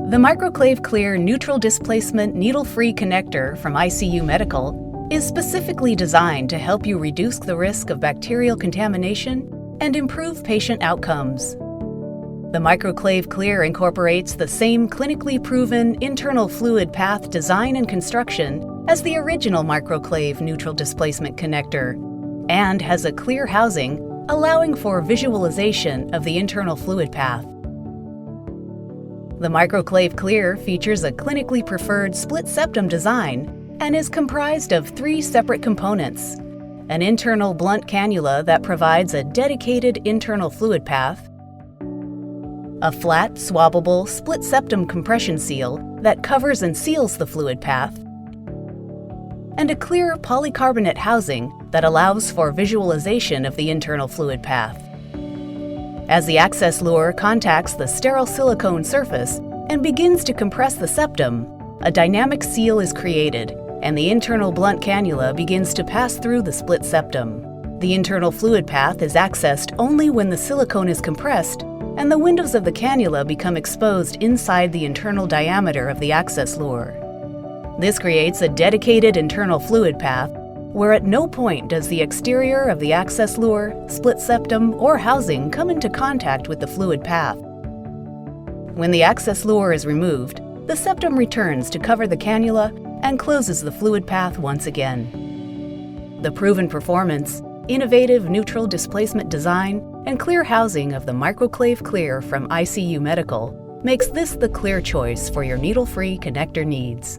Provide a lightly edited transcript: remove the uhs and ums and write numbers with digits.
The MicroClave Clear Neutral Displacement Needle-Free Connector from ICU Medical is specifically designed to help you reduce the risk of bacterial contamination and improve patient outcomes. The MicroClave Clear incorporates the same clinically proven internal fluid path design and construction as the original MicroClave Neutral Displacement Connector and has a clear housing allowing for visualization of the internal fluid path. The MicroClave Clear features a clinically preferred split septum design and is comprised of 3 separate components: an internal blunt cannula that provides a dedicated internal fluid path, a flat, swabbable split septum compression seal that covers and seals the fluid path, and a clear polycarbonate housing that allows for visualization of the internal fluid path. As the access lure contacts the sterile silicone surface and begins to compress the septum, a dynamic seal is created, and the internal blunt cannula begins to pass through the split septum. The internal fluid path is accessed only when the silicone is compressed and the windows of the cannula become exposed inside the internal diameter of the access lure. This creates a dedicated internal fluid path where at no point does the exterior of the access lure, split septum, or housing come into contact with the fluid path. When the access lure is removed, the septum returns to cover the cannula and closes the fluid path once again. The proven performance, innovative neutral displacement design, and clear housing of the MicroClave Clear from ICU Medical makes this the clear choice for your needle-free connector needs.